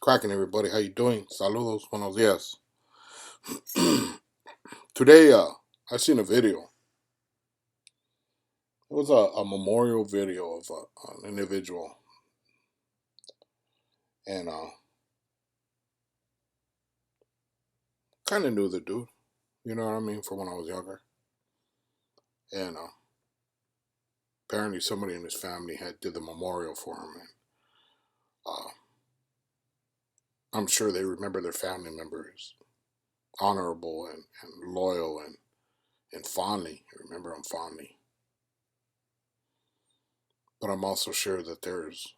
Cracking, everybody. How you doing? Saludos, buenos días. Today, I seen a video. It was a memorial video of an individual, and kind of knew the dude. You know what I mean? From when I was younger, and apparently somebody in his family had did the memorial for him, and uh, I'm sure they remember their family members, honorable and loyal and fondly. Remember him fondly. But I'm also sure that there's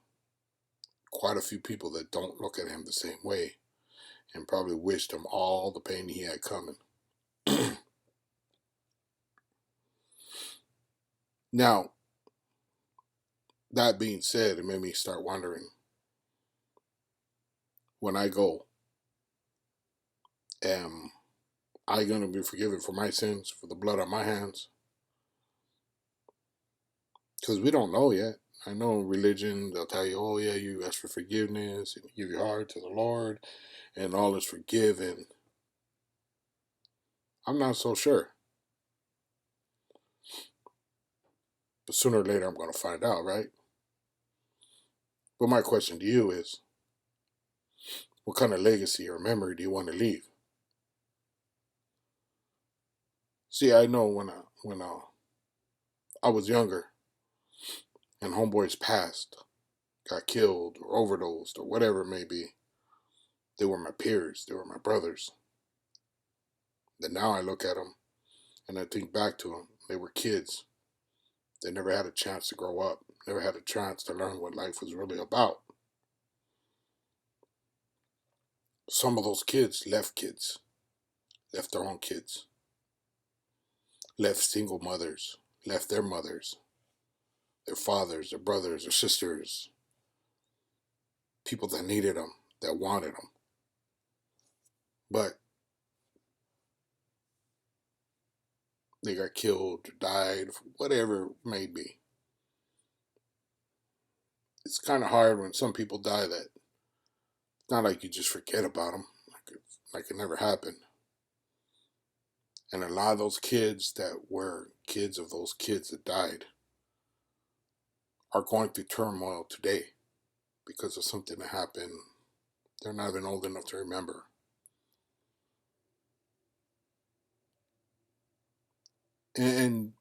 quite a few people that don't look at him the same way and probably wished him all the pain he had coming. Now, that being said, it made me start wondering, when I go, am I going to be forgiven for my sins, for the blood on my hands? Because we don't know yet. I know in religion, they'll tell you, oh, yeah, you ask for forgiveness and you give your heart to the Lord and all is forgiven. I'm not so sure. But sooner or later, I'm going to find out, right? But my question to you is, what kind of legacy or memory do you want to leave? See, I know when I was younger and homeboys passed, got killed or overdosed or whatever it may be, they were my peers, they were my brothers. Then now I look at them and I think back to them. They were kids. They never had a chance to grow up, never had a chance to learn what life was really about. Some of those kids, left their own kids, left single mothers, left their mothers, their fathers, their brothers, their sisters, people that needed them, that wanted them. But they got killed, died, whatever it may be. It's kind of hard when some people die that it's not like you just forget about them, like it never happened. And a lot of those kids that were kids of those kids that died are going through turmoil today because of something that happened. They're not even old enough to remember. And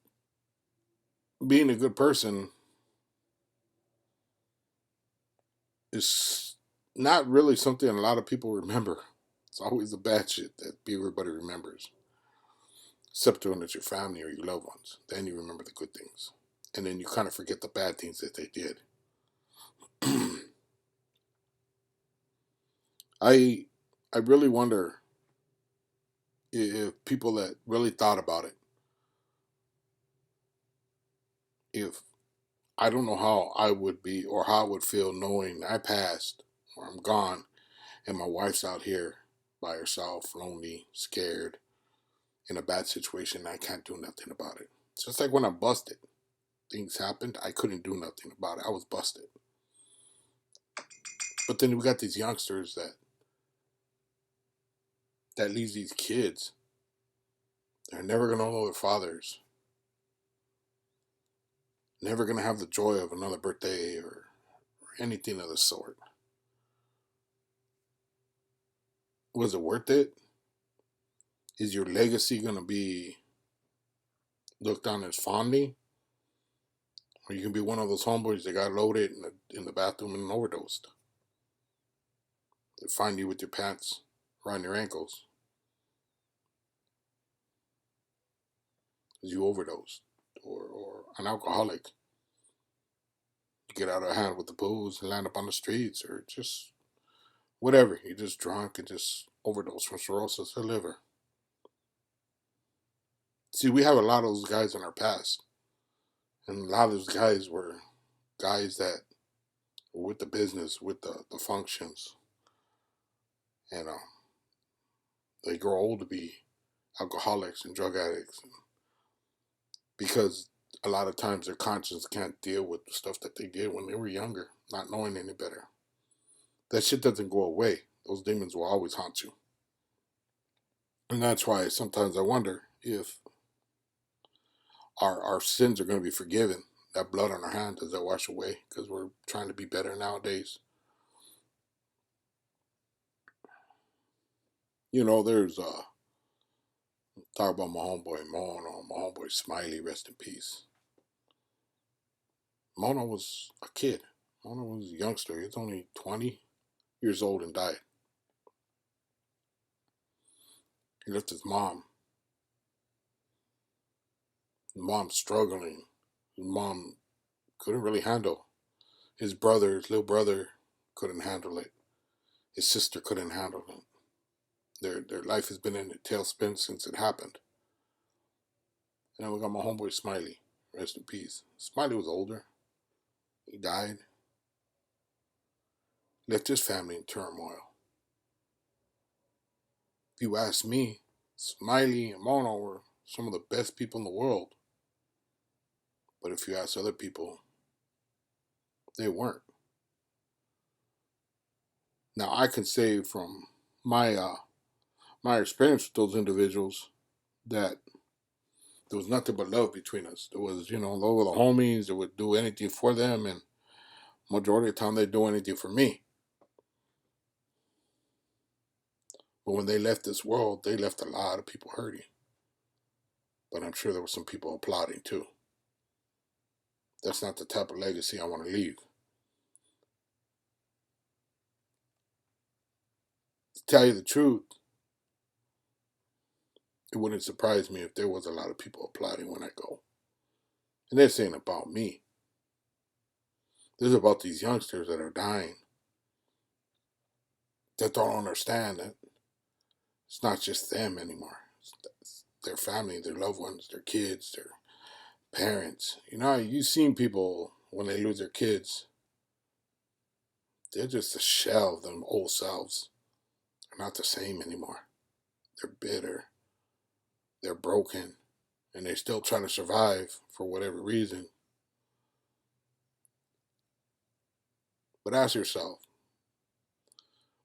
being a good person is not really something a lot of people remember. It's always the bad shit that everybody remembers, except when it's your family or your loved ones. Then you remember the good things. And then you kind of forget the bad things that they did. I I really wonder if people that really thought about it, if I don't know how I would be or how I would feel knowing I passed or I'm gone and my wife's out here by herself, lonely, scared, in a bad situation. I can't do nothing about it. It's just like when I busted. Things happened. I couldn't do nothing about it. I was busted. But then we got these youngsters that leaves these kids. They're never gonna know their fathers. Never gonna have the joy of another birthday or anything of the sort. Was it worth it? Is your legacy gonna be looked on as fondly? Or you can be one of those homeboys that got loaded in the bathroom and overdosed. They find you with your pants around your ankles because you overdosed. Or an alcoholic. You get out of hand with the booze and land up on the streets, or just whatever. You're just drunk and just overdose from cirrhosis of the liver. See, we have a lot of those guys in our past. And a lot of those guys were guys that were with the business, with the functions. And they grow old to be alcoholics and drug addicts because a lot of times their conscience can't deal with the stuff that they did when they were younger, not knowing any better. that shit doesn't go away. Those demons will always haunt you. And that's why sometimes I wonder if our sins are going to be forgiven. That blood on our hand, does that wash away? Because we're trying to be better nowadays. You know, there's talk about my homeboy Mono, my homeboy Smiley, rest in peace. Mono was a kid. Mono was a youngster. He was only 20 years old and died. He left his mom. His mom struggling. His mom couldn't really handle. His brother, his little brother, couldn't handle it. His sister couldn't handle it. Their life has been in a tailspin since it happened. And then we got my homeboy Smiley. Rest in peace. Smiley was older. He died. Left his family in turmoil. If you ask me, Smiley and Mono were some of the best people in the world. But if you ask other people, they weren't. Now I can say from my my experience with those individuals that there was nothing but love between us. There was, they were the homies. They would do anything for them, and majority of the time they'd do anything for me. But when they left this world, they left a lot of people hurting. But I'm sure there were some people applauding too. That's not the type of legacy I want to leave. To tell you the truth, it wouldn't surprise me if there was a lot of people applauding when I go. And this ain't about me. This is about these youngsters that are dying, that don't understand that it's not just them anymore. It's their family, their loved ones, their kids, their parents. You've seen people when they lose their kids, they're just a shell of them old selves. They're not the same anymore. They're bitter. They're broken. And they're still trying to survive for whatever reason. But ask yourself,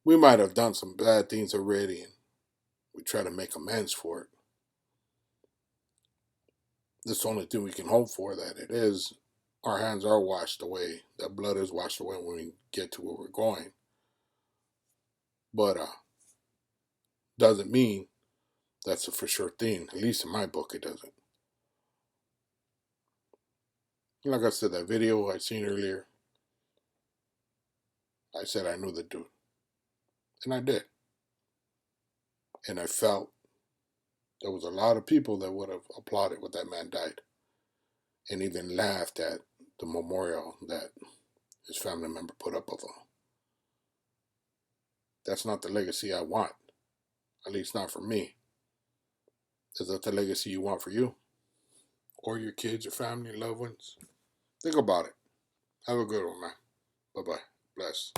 we might have done some bad things already and we try to make amends for it. That's the only thing we can hope for, that it is, our hands are washed away. That blood is washed away when we get to where we're going. But doesn't mean that's a for sure thing. At least in my book, it doesn't. Like I said, that video I seen earlier, I said I knew the dude. And I did. And I felt there was a lot of people that would have applauded when that man died. And even laughed at the memorial that his family member put up of him. That's not the legacy I want. At least not for me. Is that the legacy you want for you? Or your kids, your family, loved ones? Think about it. Have a good one, man. Bye-bye. Bless.